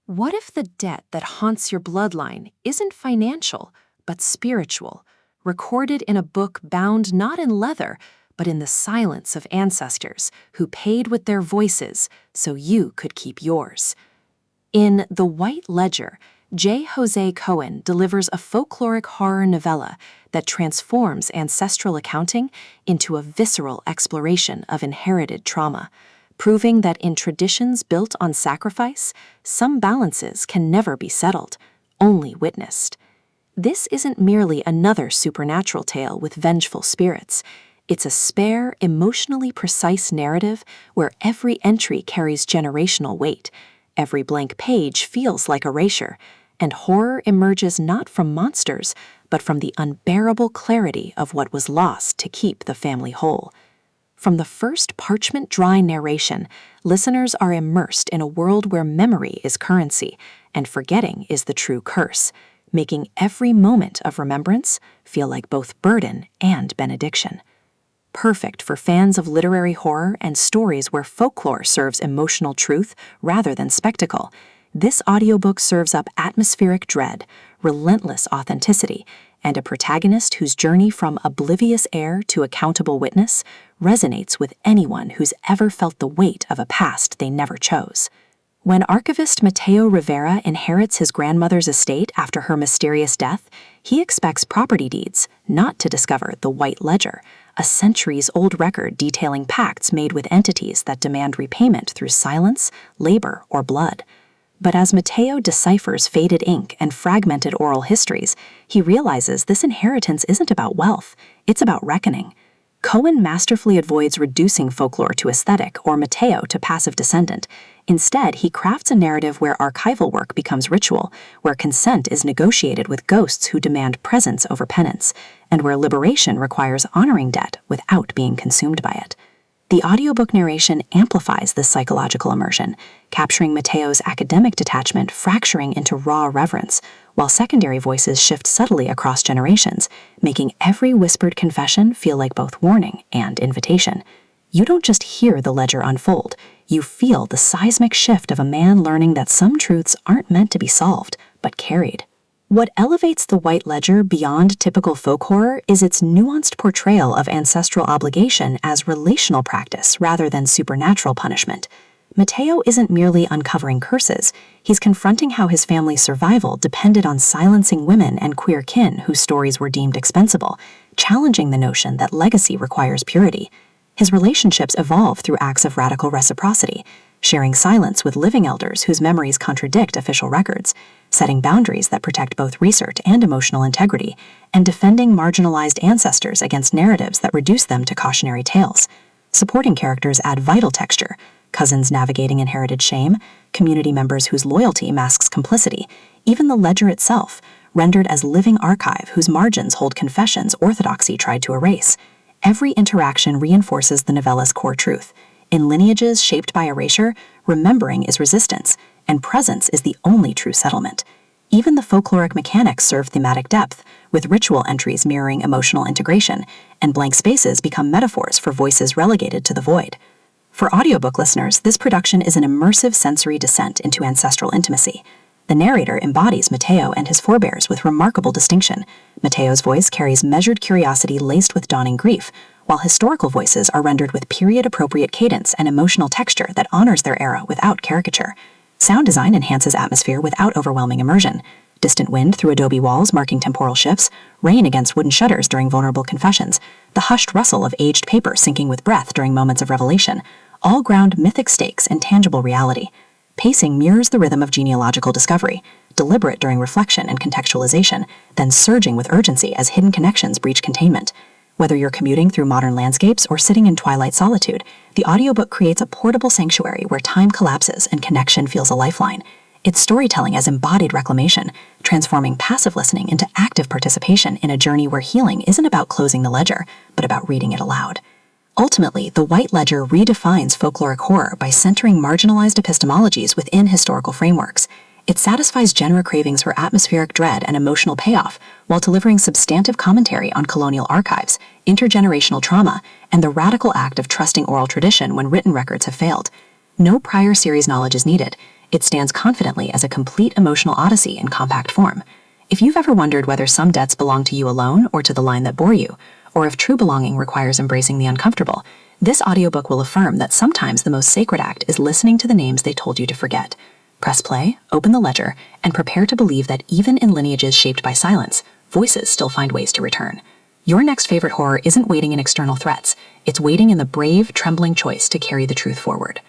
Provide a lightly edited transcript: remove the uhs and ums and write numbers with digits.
What if the debt that haunts your bloodline isn't financial, but spiritual, recorded in a book bound not in leather, but in the silence of ancestors who paid with their voices so you could keep yours? In The White Ledger, J. Jose Cohen delivers a folkloric horror novella that transforms ancestral accounting into a visceral exploration of inherited trauma, proving that in traditions built on sacrifice, some balances can never be settled, only witnessed. This isn't merely another supernatural tale with vengeful spirits. It's a spare, emotionally precise narrative where every entry carries generational weight, every blank page feels like erasure, and horror emerges not from monsters, but from the unbearable clarity of what was lost to keep the family whole. From the first parchment-dry narration, listeners are immersed in a world where memory is currency and forgetting is the true curse, making every moment of remembrance feel like both burden and benediction. Perfect for fans of literary horror and stories where folklore serves emotional truth rather than spectacle, this audiobook serves up atmospheric dread, relentless authenticity, and a protagonist whose journey from oblivious heir to accountable witness resonates with anyone who's ever felt the weight of a past they never chose. When archivist Mateo Rivera inherits his grandmother's estate after her mysterious death, he expects property deeds, not to discover the White Ledger, a centuries-old record detailing pacts made with entities that demand repayment through silence, labor, or blood. But as Mateo deciphers faded ink and fragmented oral histories, he realizes this inheritance isn't about wealth, it's about reckoning. Cohen masterfully avoids reducing folklore to aesthetic or Mateo to passive descendant. Instead, he crafts a narrative where archival work becomes ritual, where consent is negotiated with ghosts who demand presence over penance, and where liberation requires honoring debt without being consumed by it. The audiobook narration amplifies this psychological immersion, capturing Mateo's academic detachment fracturing into raw reverence, while secondary voices shift subtly across generations, making every whispered confession feel like both warning and invitation. You don't just hear the ledger unfold, you feel the seismic shift of a man learning that some truths aren't meant to be solved, but carried. What elevates the White Ledger beyond typical folk horror is its nuanced portrayal of ancestral obligation as relational practice rather than supernatural punishment. Mateo isn't merely uncovering curses, he's confronting how his family's survival depended on silencing women and queer kin whose stories were deemed expensable, challenging the notion that legacy requires purity. His relationships evolve through acts of radical reciprocity, sharing silence with living elders whose memories contradict official records, setting boundaries that protect both research and emotional integrity, and defending marginalized ancestors against narratives that reduce them to cautionary tales. Supporting characters add vital texture, cousins navigating inherited shame, community members whose loyalty masks complicity, even the ledger itself, rendered as living archive whose margins hold confessions orthodoxy tried to erase. Every interaction reinforces the novella's core truth. In lineages shaped by erasure, remembering is resistance, and presence is the only true settlement. Even the folkloric mechanics serve thematic depth, with ritual entries mirroring emotional integration, and blank spaces become metaphors for voices relegated to the void. For audiobook listeners, this production is an immersive sensory descent into ancestral intimacy. The narrator embodies Mateo and his forebears with remarkable distinction. Mateo's voice carries measured curiosity laced with dawning grief, while historical voices are rendered with period-appropriate cadence and emotional texture that honors their era without caricature. Sound design enhances atmosphere without overwhelming immersion. Distant wind through adobe walls marking temporal shifts, rain against wooden shutters during vulnerable confessions, the hushed rustle of aged paper sinking with breath during moments of revelation, all ground mythic stakes in tangible reality. Pacing mirrors the rhythm of genealogical discovery, deliberate during reflection and contextualization, then surging with urgency as hidden connections breach containment. Whether you're commuting through modern landscapes or sitting in twilight solitude, the audiobook creates a portable sanctuary where time collapses and connection feels a lifeline. It's storytelling as embodied reclamation, transforming passive listening into active participation in a journey where healing isn't about closing the ledger, but about reading it aloud. Ultimately, the White Ledger redefines folkloric horror by centering marginalized epistemologies within historical frameworks. It satisfies genre cravings for atmospheric dread and emotional payoff, while delivering substantive commentary on colonial archives, intergenerational trauma, and the radical act of trusting oral tradition when written records have failed. No prior series knowledge is needed. It stands confidently as a complete emotional odyssey in compact form. If you've ever wondered whether some debts belong to you alone or to the line that bore you, or if true belonging requires embracing the uncomfortable, this audiobook will affirm that sometimes the most sacred act is listening to the names they told you to forget. Press play, open the ledger, and prepare to believe that even in lineages shaped by silence, voices still find ways to return. Your next favorite horror isn't waiting in external threats. It's waiting in the brave, trembling choice to carry the truth forward.